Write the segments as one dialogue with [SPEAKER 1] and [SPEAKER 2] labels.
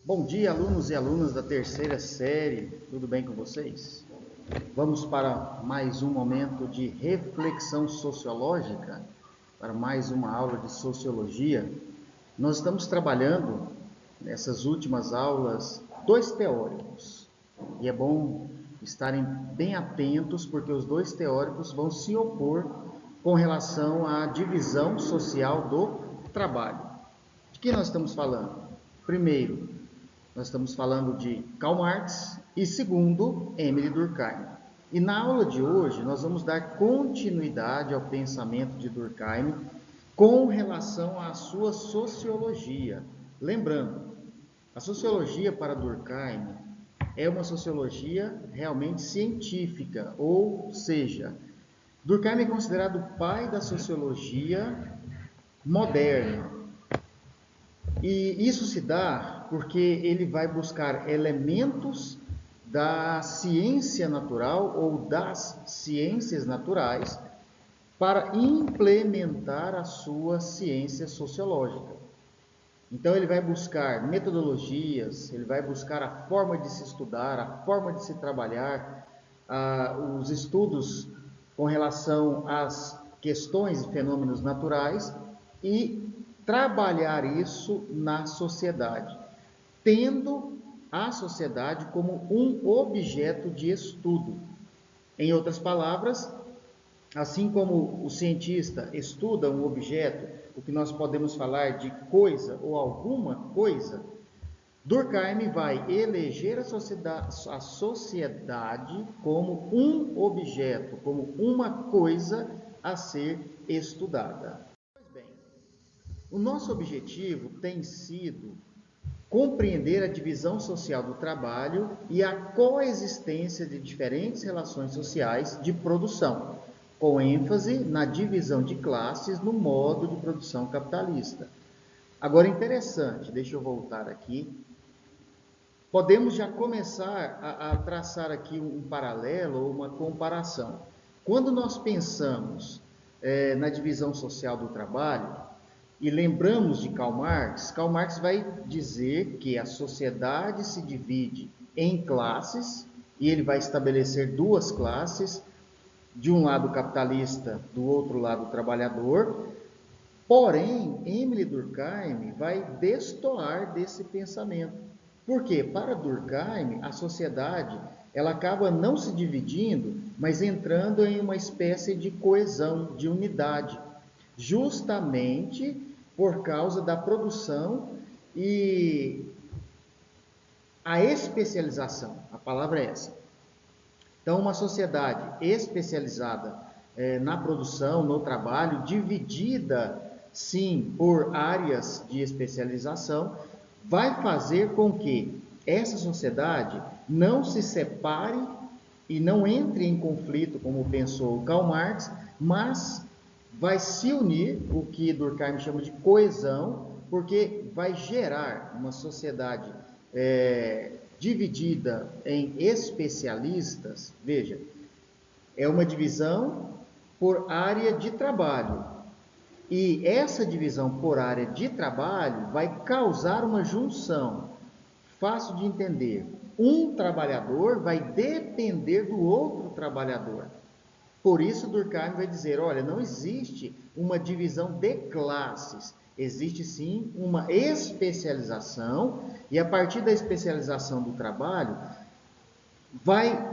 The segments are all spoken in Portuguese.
[SPEAKER 1] Bom dia, alunos e alunas da terceira série, tudo bem com vocês? Vamos para mais um momento de reflexão sociológica, para mais uma aula de sociologia. Nós estamos trabalhando nessas últimas aulas dois teóricos, e é bom estarem bem atentos porque os dois teóricos vão se opor com relação à divisão social do trabalho. De que nós estamos falando? Primeiro, nós estamos falando de Karl Marx e segundo, Émile Durkheim. E na aula de hoje nós vamos dar continuidade ao pensamento de Durkheim com relação à sua sociologia. Lembrando, a sociologia para Durkheim é uma sociologia realmente científica, ou seja, Durkheim é considerado o pai da sociologia moderna. E isso se dá porque ele vai buscar elementos da ciência natural ou das ciências naturais para implementar a sua ciência sociológica. Então ele vai buscar metodologias, ele vai buscar a forma de se estudar, a forma de se trabalhar, os estudos com relação às questões e fenômenos naturais e trabalhar isso na sociedade, tendo a sociedade como um objeto de estudo. Em outras palavras, assim como o cientista estuda um objeto, o que nós podemos falar de coisa ou alguma coisa, Durkheim vai eleger a sociedade como um objeto, como uma coisa a ser estudada. Pois bem, o nosso objetivo tem sido compreender a divisão social do trabalho e a coexistência de diferentes relações sociais de produção, com ênfase na divisão de classes no modo de produção capitalista. Agora, interessante, deixa eu voltar aqui. Podemos já começar a traçar aqui um paralelo ou uma comparação. Quando nós pensamos na divisão social do trabalho, e lembramos de Karl Marx vai dizer que a sociedade se divide em classes, e ele vai estabelecer duas classes, de um lado capitalista, do outro lado trabalhador. Porém, Émile Durkheim vai destoar desse pensamento. Por quê? Para Durkheim, a sociedade ela acaba não se dividindo, mas entrando em uma espécie de coesão, de unidade, justamente por causa da produção e a especialização. A palavra é essa. Então, uma sociedade especializada na produção, no trabalho, dividida, sim, por áreas de especialização, vai fazer com que essa sociedade não se separe e não entre em conflito, como pensou Karl Marx, mas vai se unir, o que Durkheim chama de coesão, porque vai gerar uma sociedade dividida em especialistas. Veja, é uma divisão por área de trabalho. E essa divisão por área de trabalho vai causar uma junção. Fácil de entender. Um trabalhador vai depender do outro trabalhador. Por isso Durkheim vai dizer, olha, não existe uma divisão de classes, existe sim uma especialização, e a partir da especialização do trabalho, vai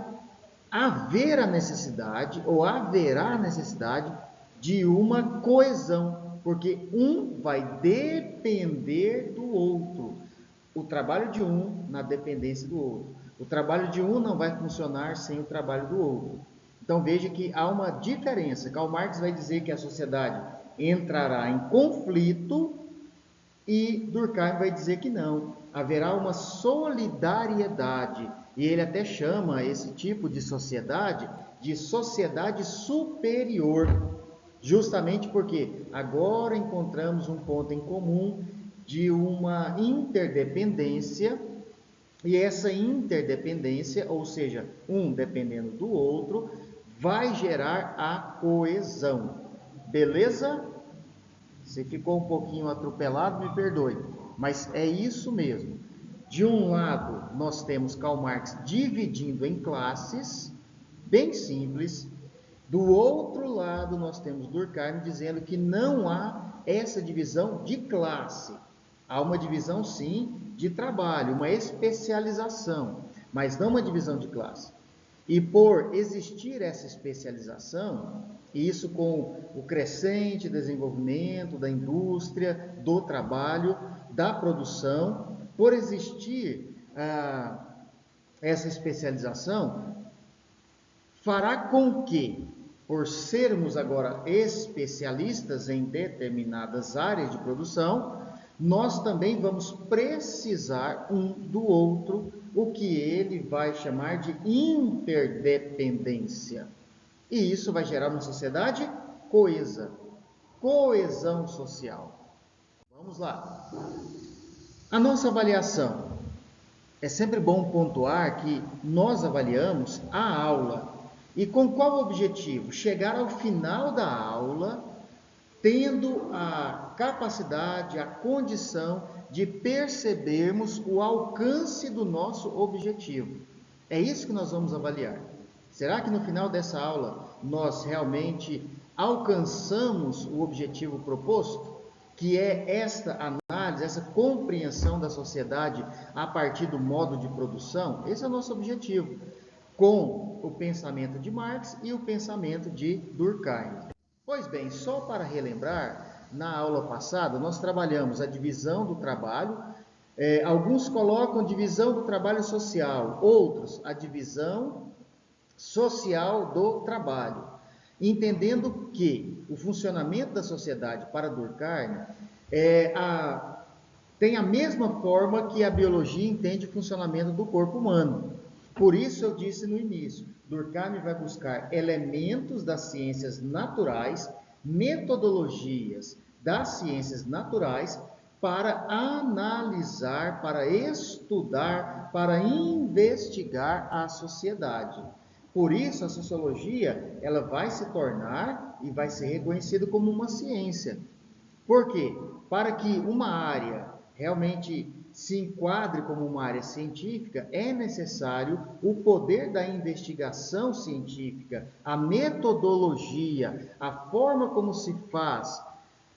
[SPEAKER 1] haver a necessidade, ou haverá a necessidade, de uma coesão, porque um vai depender do outro. O trabalho de um na dependência do outro. O trabalho de um não vai funcionar sem o trabalho do outro. Então veja que há uma diferença. Karl Marx vai dizer que a sociedade entrará em conflito e Durkheim vai dizer que não. Haverá uma solidariedade. E ele até chama esse tipo de sociedade superior. Justamente porque agora encontramos um ponto em comum de uma interdependência, e essa interdependência, ou seja, um dependendo do outro, vai gerar a coesão. Beleza? Se ficou um pouquinho atropelado, me perdoe, mas é isso mesmo. De um lado, nós temos Karl Marx dividindo em classes, bem simples. Do outro lado, nós temos Durkheim dizendo que não há essa divisão de classe. Há uma divisão, sim, de trabalho, uma especialização, mas não uma divisão de classe. E por existir essa especialização, e isso com o crescente desenvolvimento da indústria, do trabalho, da produção, por existir essa especialização, fará com que, por sermos agora especialistas em determinadas áreas de produção, nós também vamos precisar um do outro, o que ele vai chamar de interdependência. E isso vai gerar uma sociedade coesa, coesão social. Vamos lá. A nossa avaliação. É sempre bom pontuar que nós avaliamos a aula. E com qual objetivo? Chegar ao final da aula tendo a capacidade, a condição de percebermos o alcance do nosso objetivo. É isso que nós vamos avaliar. Será que no final dessa aula nós realmente alcançamos o objetivo proposto? Que é esta análise, essa compreensão da sociedade a partir do modo de produção? Esse é o nosso objetivo, com o pensamento de Marx e o pensamento de Durkheim. Pois bem, só para relembrar, na aula passada nós trabalhamos a divisão do trabalho, alguns colocam divisão do trabalho social, outros a divisão social do trabalho, entendendo que o funcionamento da sociedade para Durkheim tem a mesma forma que a biologia entende o funcionamento do corpo humano. Por isso eu disse no início, Durkheim vai buscar elementos das ciências naturais, metodologias das ciências naturais para analisar, para estudar, para investigar a sociedade. Por isso a sociologia, ela vai se tornar e vai ser reconhecida como uma ciência. Por quê? Para que uma área realmente se enquadre como uma área científica, é necessário o poder da investigação científica, a metodologia, a forma como se faz,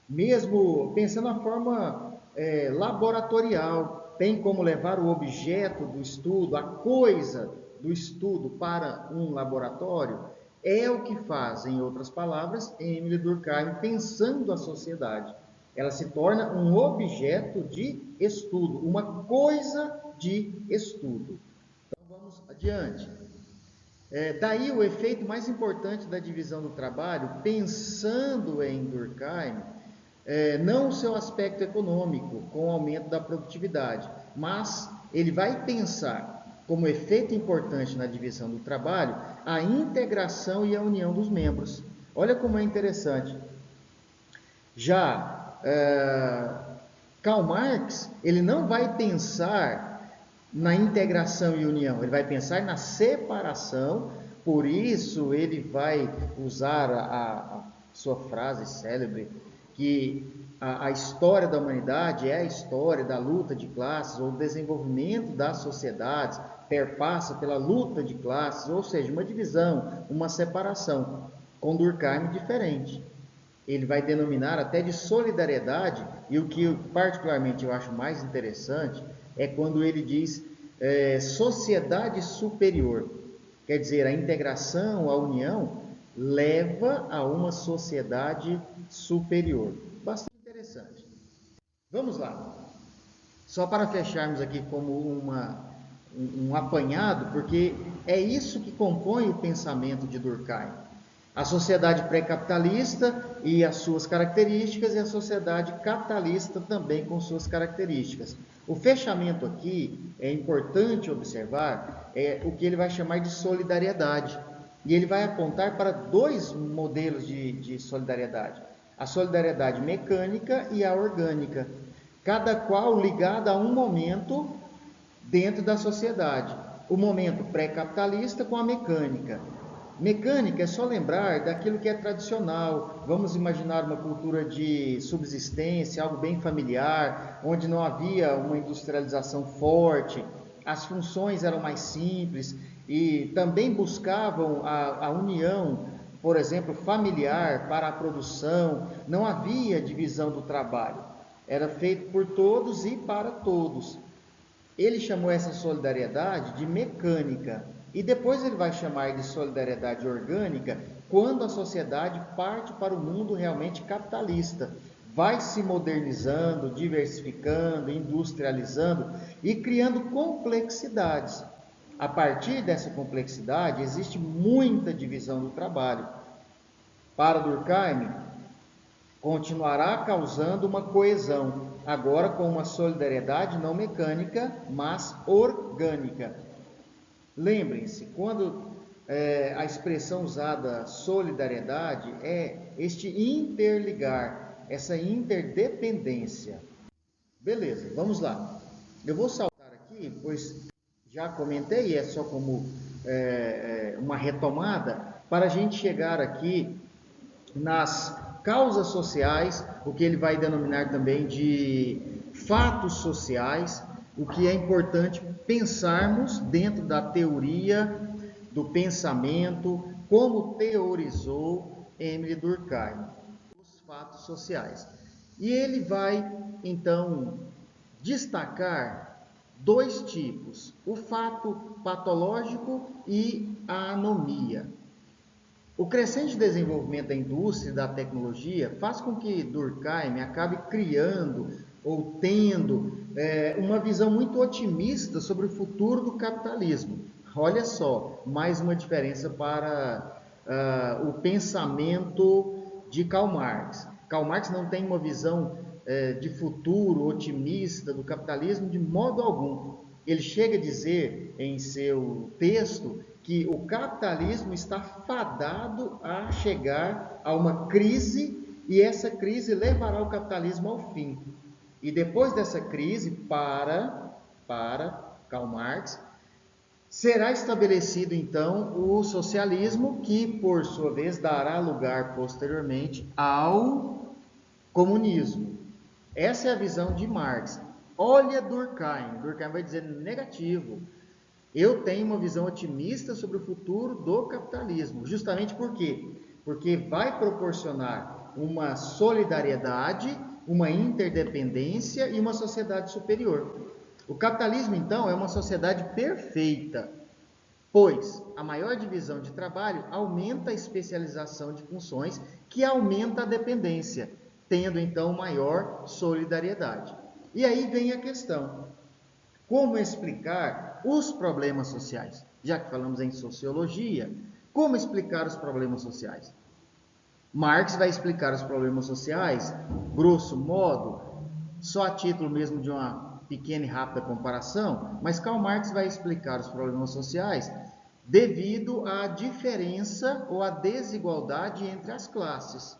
[SPEAKER 1] mesmo pensando na forma laboratorial, tem como levar o objeto do estudo, a coisa do estudo para um laboratório, é o que faz, em outras palavras, Emile Durkheim pensando a sociedade. Ela se torna um objeto de estudo, uma coisa de estudo. Então vamos adiante. Daí o efeito mais importante da divisão do trabalho, pensando em Durkheim, não o seu aspecto econômico, com o aumento da produtividade, mas ele vai pensar como efeito importante na divisão do trabalho a integração e a união dos membros. Olha como é interessante. Já Karl Marx, ele não vai pensar na integração e união, ele vai pensar na separação, por isso ele vai usar a sua frase célebre, que a história da humanidade é a história da luta de classes, ou desenvolvimento das sociedades, perpassa pela luta de classes, ou seja, uma divisão, uma separação, com Durkheim diferente. Ele vai denominar até de solidariedade, e o que particularmente eu acho mais interessante é quando ele diz sociedade superior. Quer dizer, a integração, a união, leva a uma sociedade superior. Bastante interessante. Vamos lá. Só para fecharmos aqui como um apanhado, porque é isso que compõe o pensamento de Durkheim. A sociedade pré-capitalista e as suas características, e a sociedade capitalista também com suas características. O fechamento aqui, é importante observar, o que ele vai chamar de solidariedade. E ele vai apontar para dois modelos de solidariedade. A solidariedade mecânica e a orgânica. Cada qual ligada a um momento dentro da sociedade. O momento pré-capitalista com a mecânica. Mecânica é só lembrar daquilo que é tradicional. Vamos imaginar uma cultura de subsistência, algo bem familiar, onde não havia uma industrialização forte, as funções eram mais simples e também buscavam a união, por exemplo, familiar para a produção. Não havia divisão do trabalho, era feito por todos e para todos. Ele chamou essa solidariedade de mecânica e depois ele vai chamar de solidariedade orgânica quando a sociedade parte para o mundo realmente capitalista, vai se modernizando, diversificando, industrializando e criando complexidades. A partir dessa complexidade existe muita divisão do trabalho. Para Durkheim, continuará causando uma coesão, agora com uma solidariedade não mecânica, mas orgânica. Lembrem-se, quando a expressão usada solidariedade é este interligar, essa interdependência. Beleza, vamos lá. Eu vou saltar aqui, pois já comentei, é só como uma retomada, para a gente chegar aqui nas causas sociais, o que ele vai denominar também de fatos sociais, o que é importante pensarmos dentro da teoria do pensamento, como teorizou Émile Durkheim, os fatos sociais. E ele vai, então, destacar dois tipos, o fato patológico e a anomia. O crescente desenvolvimento da indústria e da tecnologia faz com que Durkheim acabe criando ou tendo uma visão muito otimista sobre o futuro do capitalismo. Olha só, mais uma diferença para o pensamento de Karl Marx. Karl Marx não tem uma visão de futuro otimista do capitalismo de modo algum. Ele chega a dizer em seu texto que o capitalismo está fadado a chegar a uma crise e essa crise levará o capitalismo ao fim. E depois dessa crise, para Karl Marx, será estabelecido então o socialismo, que por sua vez dará lugar posteriormente ao comunismo. Essa é a visão de Marx. Olha Durkheim vai dizer negativo. Eu tenho uma visão otimista sobre o futuro do capitalismo. Justamente por quê? Porque vai proporcionar uma solidariedade, uma interdependência e uma sociedade superior. O capitalismo, então, é uma sociedade perfeita, pois a maior divisão de trabalho aumenta a especialização de funções, que aumenta a dependência, tendo, então, maior solidariedade. E aí vem a questão: como explicar os problemas sociais? Já que falamos em sociologia, como explicar os problemas sociais? Marx vai explicar os problemas sociais, grosso modo, só a título mesmo de uma pequena e rápida comparação, mas Karl Marx vai explicar os problemas sociais devido à diferença ou à desigualdade entre as classes.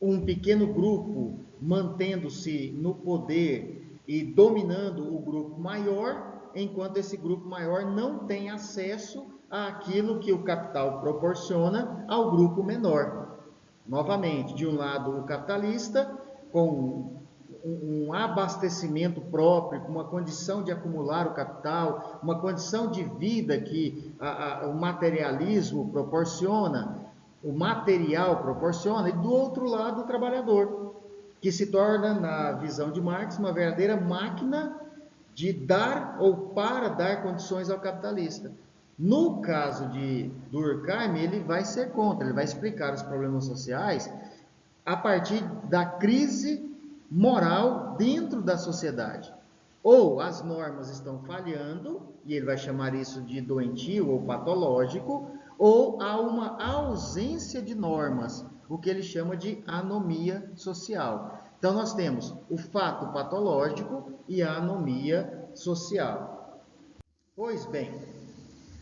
[SPEAKER 1] Um pequeno grupo mantendo-se no poder e dominando o grupo maior, enquanto esse grupo maior não tem acesso àquilo que o capital proporciona ao grupo menor. Novamente, de um lado o capitalista, com um abastecimento próprio, com uma condição de acumular o capital, uma condição de vida que o materialismo proporciona, o material proporciona, e do outro lado o trabalhador, que se torna, na visão de Marx, uma verdadeira máquina de dar ou para dar condições ao capitalista. No caso de Durkheim, ele vai ser contra, ele vai explicar os problemas sociais a partir da crise moral dentro da sociedade. Ou as normas estão falhando, e ele vai chamar isso de doentio ou patológico, ou há uma ausência de normas, o que ele chama de anomia social. Então nós temos o fato patológico e a anomia social. Pois bem,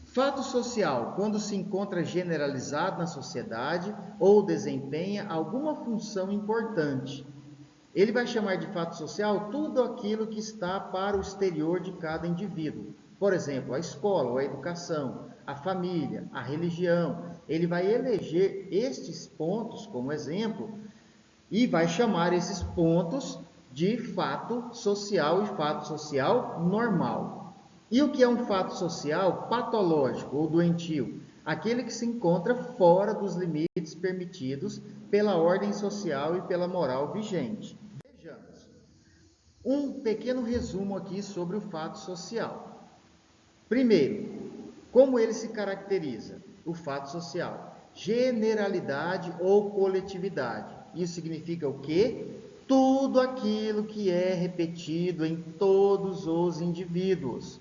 [SPEAKER 1] fato social, quando se encontra generalizado na sociedade ou desempenha alguma função importante. Ele vai chamar de fato social tudo aquilo que está para o exterior de cada indivíduo. Por exemplo, a escola, ou a educação, a família, a religião. Ele vai eleger estes pontos como exemplo e vai chamar esses pontos de fato social e fato social normal. E o que é um fato social patológico ou doentio? Aquele que se encontra fora dos limites permitidos pela ordem social e pela moral vigente. Vejamos um pequeno resumo aqui sobre o fato social. Primeiro, como ele se caracteriza? O fato social: generalidade ou coletividade. Isso significa o quê? Tudo aquilo que é repetido em todos os indivíduos,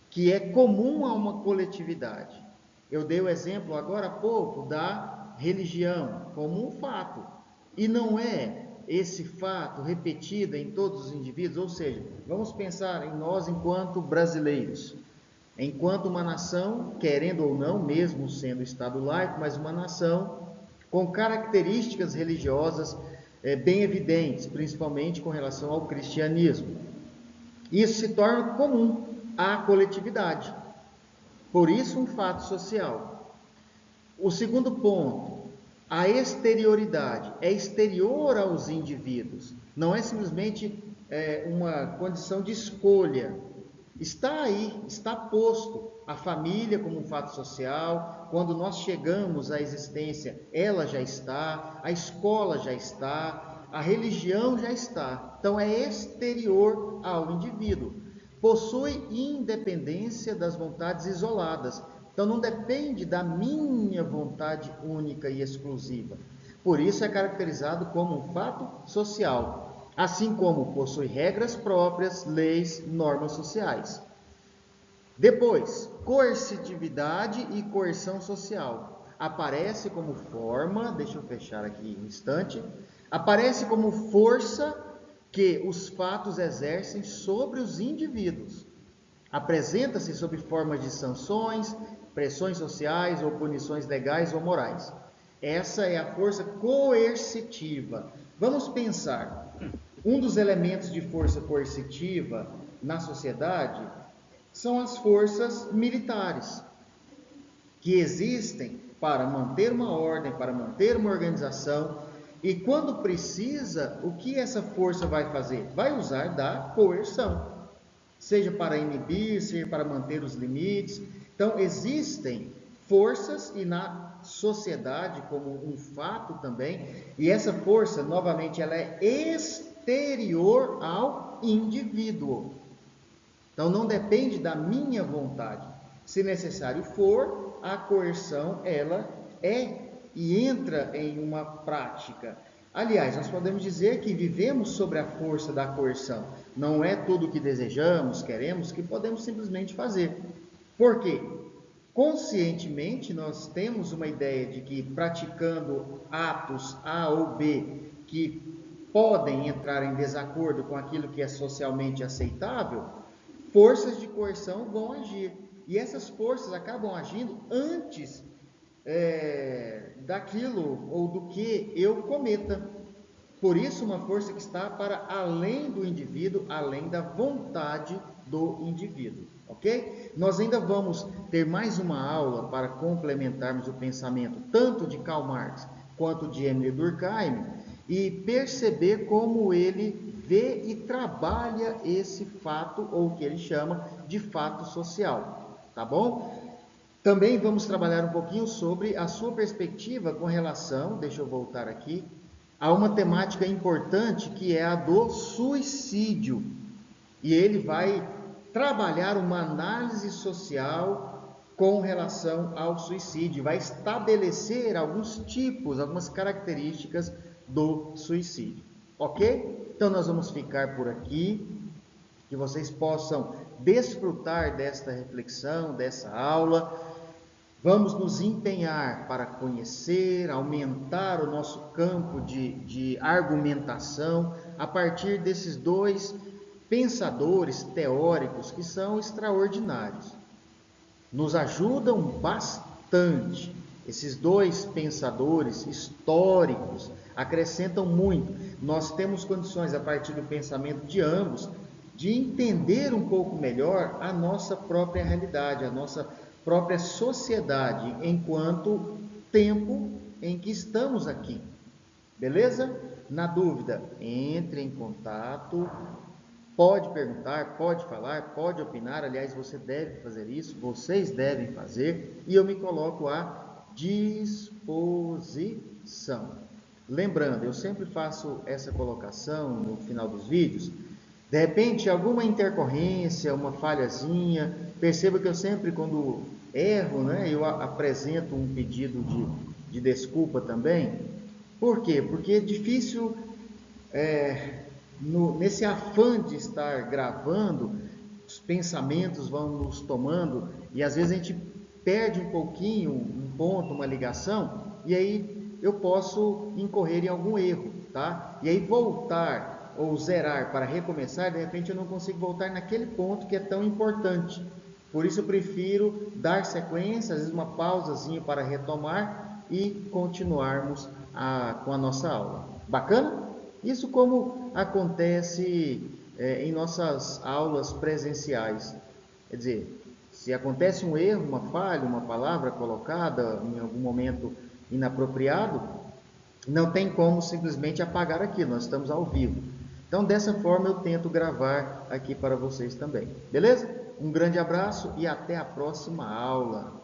[SPEAKER 1] que é comum a uma coletividade. Eu dei o exemplo agora há pouco da religião como um fato, e não é esse fato repetido em todos os indivíduos, ou seja, vamos pensar em nós enquanto brasileiros, enquanto uma nação, querendo ou não, mesmo sendo Estado laico, mas uma nação com características religiosas bem evidentes, principalmente com relação ao cristianismo. Isso se torna comum à coletividade. Por isso, um fato social. O segundo ponto, a exterioridade. É exterior aos indivíduos. Não é simplesmente uma condição de escolha. Está aí, está posto. A família como um fato social. Quando nós chegamos à existência, ela já está. A escola já está. A religião já está. Então, é exterior ao indivíduo. Possui independência das vontades isoladas. Então, não depende da minha vontade única e exclusiva. Por isso, é caracterizado como um fato social, assim como possui regras próprias, leis, normas sociais. Depois, coercitividade e coerção social. Aparece como forma, deixa eu fechar aqui um instante, aparece como força que os fatos exercem sobre os indivíduos. Apresenta-se sob forma de sanções, pressões sociais ou punições legais ou morais. Essa é a força coercitiva. Vamos pensar, um dos elementos de força coercitiva na sociedade são as forças militares, que existem para manter uma ordem, para manter uma organização. E quando precisa, o que essa força vai fazer? Vai usar da coerção, seja para inibir, seja para manter os limites. Então, existem forças e na sociedade como um fato também, e essa força, novamente, ela é exterior ao indivíduo. Então, não depende da minha vontade. Se necessário for, a coerção, ela é e entra em uma prática. Aliás, nós podemos dizer que vivemos sobre a força da coerção. Não é tudo o que desejamos, queremos, que podemos simplesmente fazer. Por quê? Conscientemente, nós temos uma ideia de que praticando atos A ou B que podem entrar em desacordo com aquilo que é socialmente aceitável, forças de coerção vão agir. E essas forças acabam agindo antes daquilo ou do que eu cometa. Por isso, uma força que está para além do indivíduo, além da vontade do indivíduo, ok? Nós ainda vamos ter mais uma aula para complementarmos o pensamento tanto de Karl Marx quanto de Emile Durkheim e perceber como ele vê e trabalha esse fato, ou o que ele chama de fato social, tá bom? Também vamos trabalhar um pouquinho sobre a sua perspectiva com relação, deixa eu voltar aqui, a uma temática importante que é a do suicídio. E ele vai trabalhar uma análise social com relação ao suicídio, vai estabelecer alguns tipos, algumas características do suicídio, ok? Então nós vamos ficar por aqui, que vocês possam desfrutar desta reflexão, dessa aula. Vamos nos empenhar para conhecer, aumentar o nosso campo de argumentação a partir desses dois pensadores teóricos que são extraordinários. Nos ajudam bastante. Esses dois pensadores históricos acrescentam muito. Nós temos condições, a partir do pensamento de ambos, de entender um pouco melhor a nossa própria realidade, a nossa própria sociedade, enquanto tempo em que estamos aqui. Beleza? Na dúvida, entre em contato, pode perguntar, pode falar, pode opinar. Aliás, você deve fazer isso, vocês devem fazer, e eu me coloco à disposição. Lembrando, eu sempre faço essa colocação no final dos vídeos. De repente, alguma intercorrência, uma falhazinha, perceba que eu sempre, quando erro, né, eu apresento um pedido de desculpa também. Por quê? Porque é difícil, nesse afã de estar gravando, os pensamentos vão nos tomando e às vezes a gente perde um pouquinho, um ponto, uma ligação, e aí eu posso incorrer em algum erro, tá? E aí voltar ou zerar para recomeçar, de repente eu não consigo voltar naquele ponto que é tão importante. Por isso eu prefiro dar sequência, às vezes uma pausazinha para retomar e continuarmos com a nossa aula. Bacana? Isso como acontece em nossas aulas presenciais. Quer dizer, se acontece um erro, uma falha, uma palavra colocada em algum momento inapropriado, não tem como simplesmente apagar aquilo, nós estamos ao vivo. Então, dessa forma, eu tento gravar aqui para vocês também. Beleza? Um grande abraço e até a próxima aula.